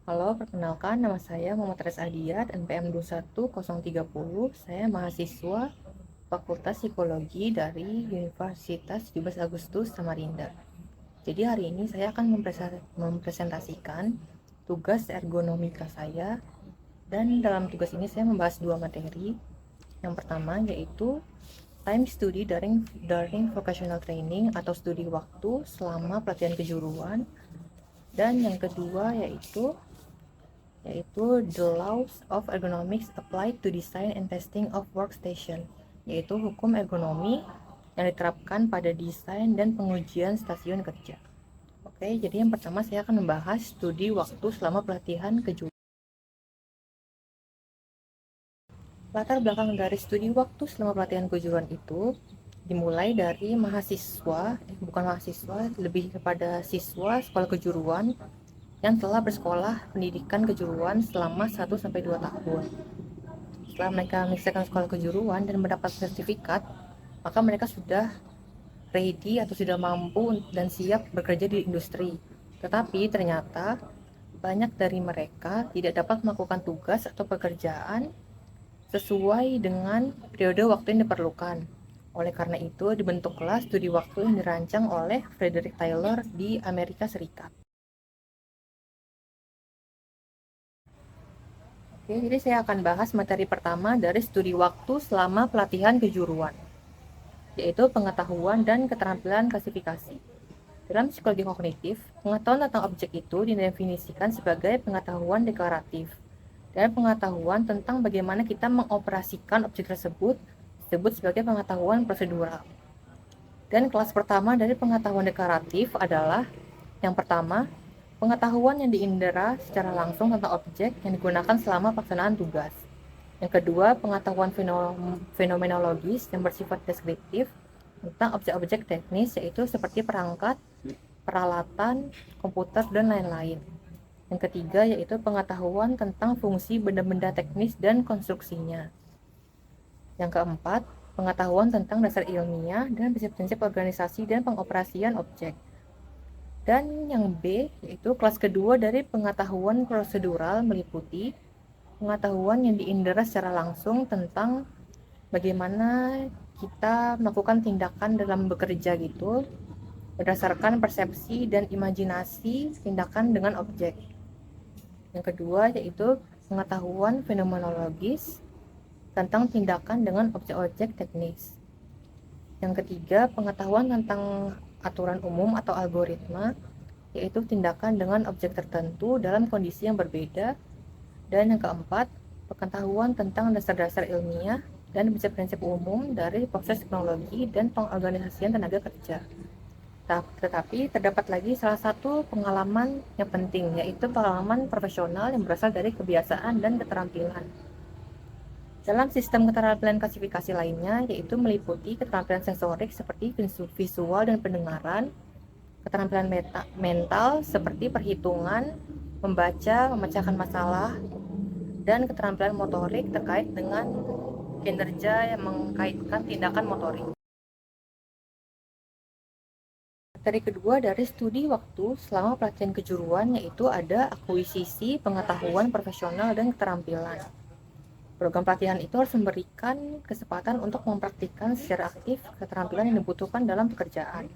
Halo, perkenalkan nama saya Muhammad Res Adiat, NPM 21030. Saya mahasiswa Fakultas Psikologi dari Universitas 17 Agustus Samarinda. Jadi hari ini saya akan mempresentasikan tugas ergonomika saya, dan dalam tugas ini saya membahas dua materi. Yang pertama yaitu time study during vocational training atau studi waktu selama pelatihan kejuruan, dan yang kedua yaitu The Laws of Ergonomics Applied to Design and Testing of Workstation, yaitu hukum ergonomi yang diterapkan pada desain dan pengujian stasiun kerja. Oke, jadi yang pertama saya akan membahas studi waktu selama pelatihan kejuruan. Latar belakang dari studi waktu selama pelatihan kejuruan itu dimulai dari bukan mahasiswa, lebih kepada siswa sekolah kejuruan yang telah bersekolah pendidikan kejuruan selama 1 sampai 2 tahun. Setelah mereka menyelesaikan sekolah kejuruan dan mendapat sertifikat, maka mereka sudah ready atau sudah mampu dan siap bekerja di industri. Tetapi ternyata banyak dari mereka tidak dapat melakukan tugas atau pekerjaan sesuai dengan periode waktu yang diperlukan. Oleh karena itu, dibentuklah studi waktu yang dirancang oleh Frederick Taylor di Amerika Serikat. Oke, jadi saya akan bahas materi pertama dari studi waktu selama pelatihan kejuruan, yaitu pengetahuan dan keterampilan klasifikasi. Dalam psikologi kognitif, pengetahuan tentang objek itu didefinisikan sebagai pengetahuan deklaratif, dan pengetahuan tentang bagaimana kita mengoperasikan objek tersebut disebut sebagai pengetahuan prosedural. Dan kelas pertama dari pengetahuan deklaratif adalah yang pertama, pengetahuan yang diindera secara langsung tentang objek yang digunakan selama pelaksanaan tugas. Yang kedua, pengetahuan fenomenologis yang bersifat deskriptif tentang objek-objek teknis, yaitu seperti perangkat, peralatan, komputer, dan lain-lain. Yang ketiga yaitu pengetahuan tentang fungsi benda-benda teknis dan konstruksinya. Yang keempat, pengetahuan tentang dasar ilmiah dan prinsip-prinsip organisasi dan pengoperasian objek. Dan yang B yaitu kelas kedua dari pengetahuan prosedural meliputi pengetahuan yang diindera secara langsung tentang bagaimana kita melakukan tindakan dalam bekerja gitu, berdasarkan persepsi dan imajinasi tindakan dengan objek. Yang kedua yaitu pengetahuan fenomenologis tentang tindakan dengan objek-objek teknis. Yang ketiga, pengetahuan tentang aturan umum atau algoritma, yaitu tindakan dengan objek tertentu dalam kondisi yang berbeda. Dan yang keempat, pengetahuan tentang dasar-dasar ilmiah dan prinsip-prinsip umum dari proses teknologi dan pengorganisasian tenaga kerja. Tetapi terdapat lagi salah satu pengalaman yang penting, yaitu pengalaman profesional yang berasal dari kebiasaan dan keterampilan. Dalam sistem keterampilan klasifikasi lainnya, yaitu meliputi keterampilan sensorik seperti visual dan pendengaran, keterampilan mental seperti perhitungan, membaca, memecahkan masalah, dan keterampilan motorik terkait dengan kinerja yang mengkaitkan tindakan motorik. Materi kedua dari studi waktu selama pelatihan kejuruan yaitu ada akuisisi pengetahuan profesional dan keterampilan. Program pelatihan itu harus memberikan kesempatan untuk mempraktikkan secara aktif keterampilan yang dibutuhkan dalam pekerjaan.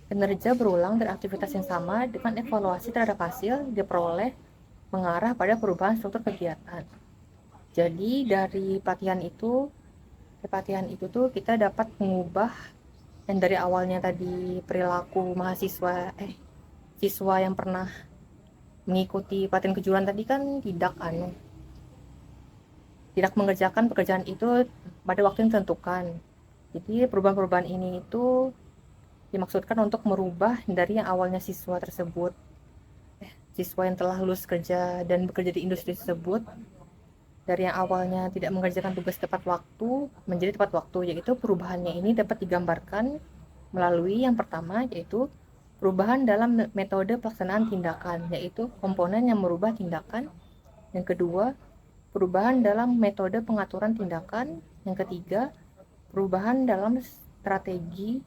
Kinerja berulang dan aktivitas yang sama dengan evaluasi terhadap hasil diperoleh mengarah pada perubahan struktur kegiatan. Jadi dari pelatihan itu tuh kita dapat mengubah yang dari awalnya tadi perilaku siswa yang pernah mengikuti pelatihan kejuruan tadi kan tidak mengerjakan pekerjaan itu pada waktu yang ditentukan. Jadi perubahan-perubahan ini itu dimaksudkan untuk merubah dari yang awalnya siswa yang telah lulus kerja dan bekerja di industri tersebut, dari yang awalnya tidak mengerjakan tugas tepat waktu menjadi tepat waktu, yaitu perubahannya ini dapat digambarkan melalui yang pertama yaitu perubahan dalam metode pelaksanaan tindakan, yaitu komponen yang merubah tindakan. Yang kedua, perubahan dalam metode pengaturan tindakan. Yang ketiga, perubahan dalam strategi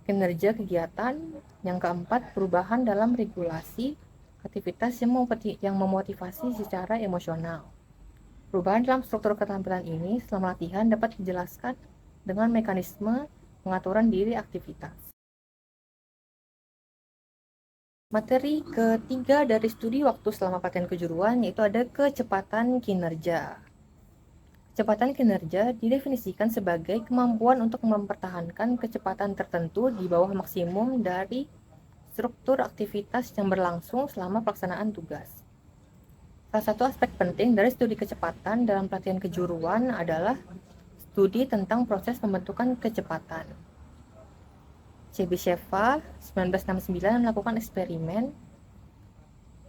kinerja kegiatan. Yang keempat, perubahan dalam regulasi aktivitas yang memotivasi secara emosional. Perubahan dalam struktur keterampilan ini selama latihan dapat dijelaskan dengan mekanisme pengaturan diri aktivitas. Materi ketiga dari studi waktu selama pelatihan kejuruan yaitu ada kecepatan kinerja. Kecepatan kinerja didefinisikan sebagai kemampuan untuk mempertahankan kecepatan tertentu di bawah maksimum dari struktur aktivitas yang berlangsung selama pelaksanaan tugas. Salah satu aspek penting dari studi kecepatan dalam pelatihan kejuruan adalah studi tentang proses pembentukan kecepatan. Chebyshev 1969 melakukan eksperimen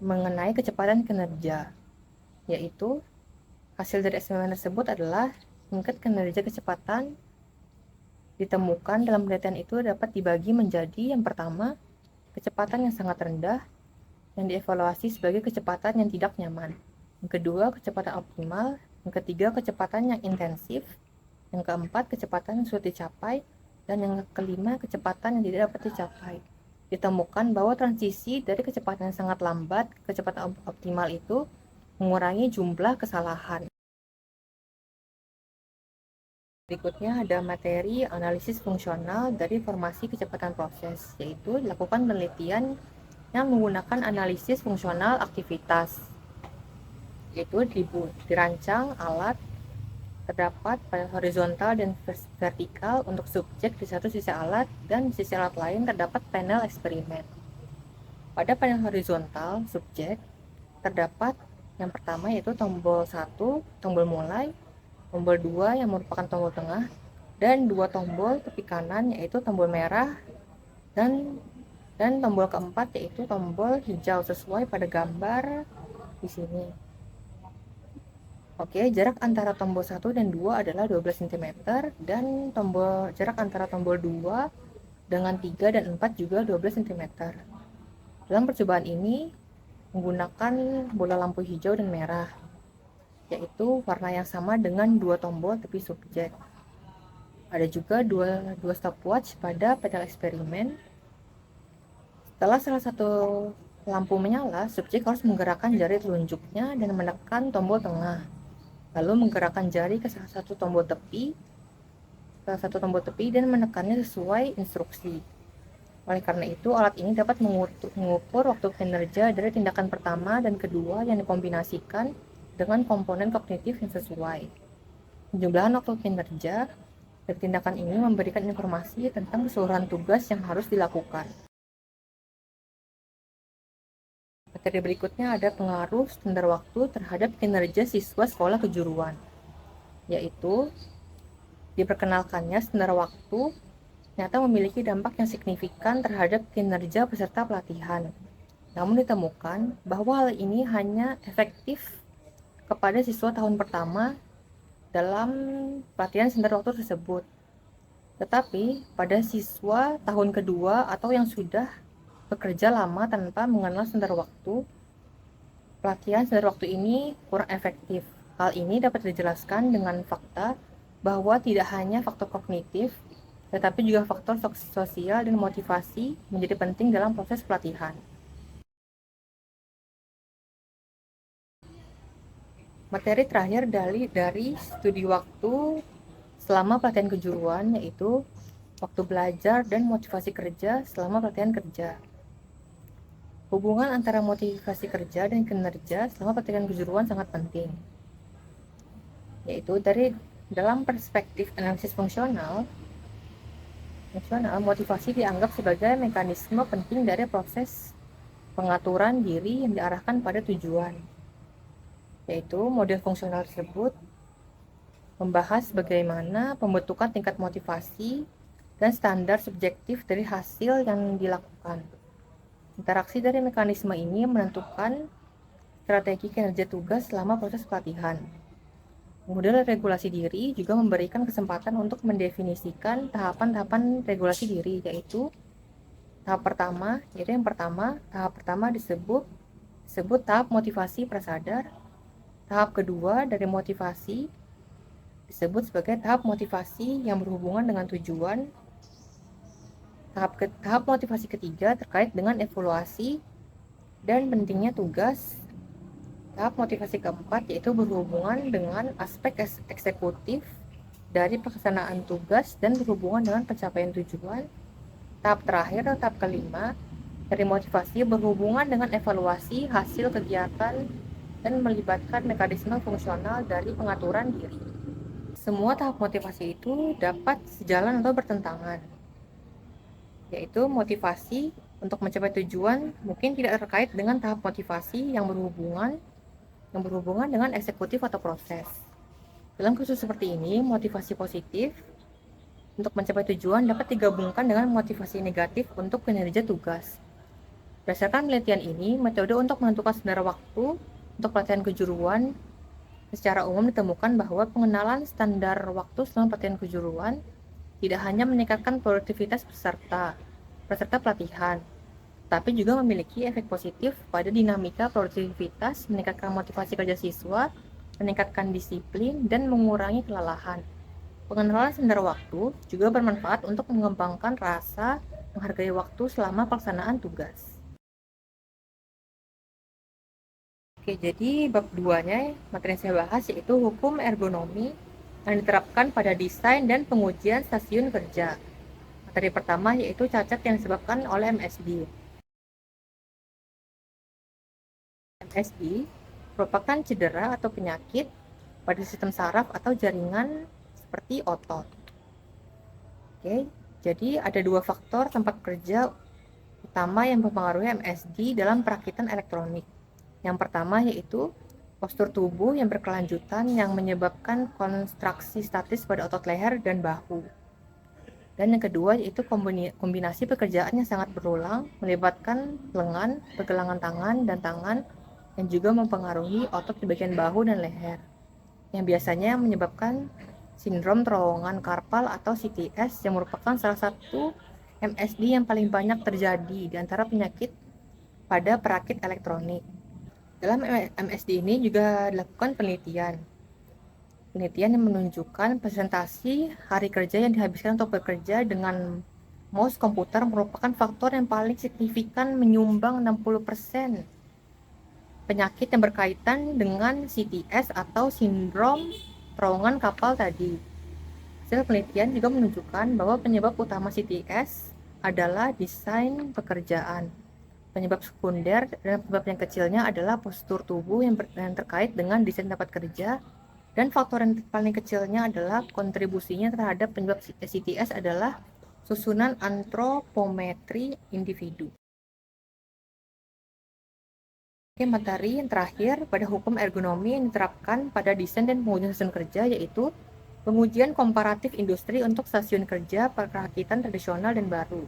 mengenai kecepatan kinerja, yaitu hasil dari eksperimen tersebut adalah tingkat kinerja kecepatan ditemukan dalam penelitian itu dapat dibagi menjadi yang pertama, kecepatan yang sangat rendah yang dievaluasi sebagai kecepatan yang tidak nyaman. Yang kedua, kecepatan optimal. Yang ketiga, kecepatan yang intensif. Yang keempat, kecepatan yang sulit dicapai. Dan yang kelima, kecepatan yang tidak dapat dicapai. Ditemukan bahwa transisi dari kecepatan yang sangat lambat ke kecepatan optimal itu mengurangi jumlah kesalahan. Berikutnya ada materi analisis fungsional dari formasi kecepatan proses, yaitu dilakukan penelitian yang menggunakan analisis fungsional aktivitas, yaitu dirancang alat terdapat pada horizontal dan vertikal untuk subjek di satu sisi alat dan di sisi alat lain terdapat panel eksperimen. Pada panel horizontal subjek terdapat yang pertama yaitu tombol 1, tombol mulai, tombol 2 yang merupakan tombol tengah, dan 2 tombol tepi kanan yaitu tombol merah dan tombol keempat yaitu tombol hijau sesuai pada gambar di sini. Oke, jarak antara tombol 1 dan 2 adalah 12 cm dan jarak antara tombol 2 dengan 3 dan 4 juga 12 cm. Dalam percobaan ini menggunakan bola lampu hijau dan merah, yaitu warna yang sama dengan 2 tombol tepi subjek. Ada juga dua stopwatch pada pedal eksperimen. Setelah salah satu lampu menyala, subjek harus menggerakkan jari telunjuknya dan menekan tombol tengah, lalu menggerakkan jari ke salah satu tombol tepi dan menekannya sesuai instruksi. Oleh karena itu, alat ini dapat mengukur waktu kinerja dari tindakan pertama dan kedua yang dikombinasikan dengan komponen kognitif yang sesuai. Penjumlahan waktu kinerja dari tindakan ini memberikan informasi tentang keseluruhan tugas yang harus dilakukan. Materi berikutnya ada pengaruh standar waktu terhadap kinerja siswa sekolah kejuruan, yaitu diperkenalkannya standar waktu ternyata memiliki dampak yang signifikan terhadap kinerja peserta pelatihan. Namun ditemukan bahwa hal ini hanya efektif kepada siswa tahun pertama dalam pelatihan standar waktu tersebut. Tetapi pada siswa tahun kedua atau yang sudah bekerja lama tanpa mengenal standar waktu, pelatihan standar waktu ini kurang efektif. Hal ini dapat dijelaskan dengan fakta bahwa tidak hanya faktor kognitif, tetapi juga faktor sosial dan motivasi menjadi penting dalam proses pelatihan. Materi terakhir dari studi waktu selama pelatihan kejuruan yaitu waktu belajar dan motivasi kerja selama pelatihan kerja. Hubungan antara motivasi kerja dan kinerja selama pelatihan kejuruan sangat penting, yaitu dalam perspektif analisis fungsional, motivasi dianggap sebagai mekanisme penting dari proses pengaturan diri yang diarahkan pada tujuan, yaitu model fungsional tersebut membahas bagaimana pembentukan tingkat motivasi dan standar subjektif dari hasil yang dilakukan. Interaksi dari mekanisme ini menentukan strategi kinerja tugas selama proses pelatihan. Model regulasi diri juga memberikan kesempatan untuk mendefinisikan tahapan-tahapan regulasi diri, yaitu tahap pertama disebut tahap motivasi prasadar. Tahap kedua dari motivasi disebut sebagai tahap motivasi yang berhubungan dengan tujuan. Tahap motivasi ketiga terkait dengan evaluasi Dan pentingnya tugas. Tahap motivasi keempat yaitu berhubungan dengan aspek eksekutif dari pelaksanaan tugas dan berhubungan dengan pencapaian tujuan. Tahap terakhir atau tahap kelima dari motivasi berhubungan dengan evaluasi hasil kegiatan dan melibatkan mekanisme fungsional dari pengaturan diri. Semua tahap motivasi itu dapat sejalan atau bertentangan, yaitu motivasi untuk mencapai tujuan mungkin tidak terkait dengan tahap motivasi yang berhubungan dengan eksekutif atau proses. Dalam kasus seperti ini, motivasi positif untuk mencapai tujuan dapat digabungkan dengan motivasi negatif untuk kinerja tugas. Berdasarkan penelitian ini, metode untuk menentukan standar waktu untuk pelatihan kejuruan secara umum ditemukan bahwa pengenalan standar waktu selama pelatihan kejuruan tidak hanya meningkatkan produktivitas peserta pelatihan, tapi juga memiliki efek positif pada dinamika produktivitas, meningkatkan motivasi kerja siswa, meningkatkan disiplin, dan mengurangi kelelahan. Pengenalan standar waktu juga bermanfaat untuk mengembangkan rasa menghargai waktu selama pelaksanaan tugas. Oke, jadi bab 2-nya materi yang saya bahas yaitu hukum ergonomi yang diterapkan pada desain dan pengujian stasiun kerja. Materi pertama yaitu cacat yang disebabkan oleh MSD. MSD merupakan cedera atau penyakit pada sistem saraf atau jaringan seperti otot. Oke, jadi ada dua faktor tempat kerja utama yang mempengaruhi MSD dalam perakitan elektronik. Yang pertama yaitu postur tubuh yang berkelanjutan yang menyebabkan kontraksi statis pada otot leher dan bahu. Dan yang kedua yaitu kombinasi pekerjaan yang sangat berulang melibatkan lengan, pergelangan tangan, dan tangan yang juga mempengaruhi otot di bagian bahu dan leher, yang biasanya menyebabkan sindrom terowongan karpal atau CTS yang merupakan salah satu MSD yang paling banyak terjadi di antara penyakit pada perakit elektronik. Dalam MSD ini juga dilakukan penelitian yang menunjukkan presentasi hari kerja yang dihabiskan untuk bekerja dengan mouse komputer merupakan faktor yang paling signifikan menyumbang 60% penyakit yang berkaitan dengan CTS atau sindrom terowongan kapal tadi. Hasil penelitian juga menunjukkan bahwa penyebab utama CTS adalah desain pekerjaan. Penyebab sekunder dan penyebab yang kecilnya adalah postur tubuh yang terkait dengan desain tempat kerja, dan faktor yang paling kecilnya adalah kontribusinya terhadap penyebab CTS adalah susunan antropometri individu. Oke, materi yang terakhir pada hukum ergonomi yang diterapkan pada desain dan pengujian stasiun kerja yaitu pengujian komparatif industri untuk stasiun kerja perakitan tradisional dan baru.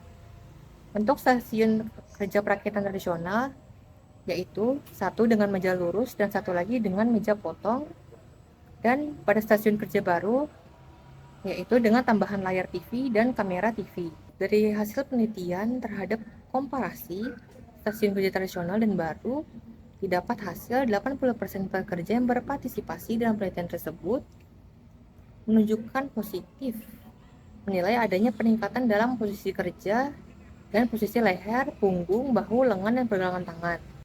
Untuk stasiun kerja perakitan tradisional yaitu satu dengan meja lurus dan satu lagi dengan meja potong, dan pada stasiun kerja baru yaitu dengan tambahan layar TV dan kamera TV. Dari hasil penelitian terhadap komparasi stasiun kerja tradisional dan baru, didapat hasil 80% pekerja yang berpartisipasi dalam penelitian tersebut menunjukkan positif, menilai adanya peningkatan dalam posisi kerja dan posisi leher, punggung, bahu, lengan, dan pergelangan tangan.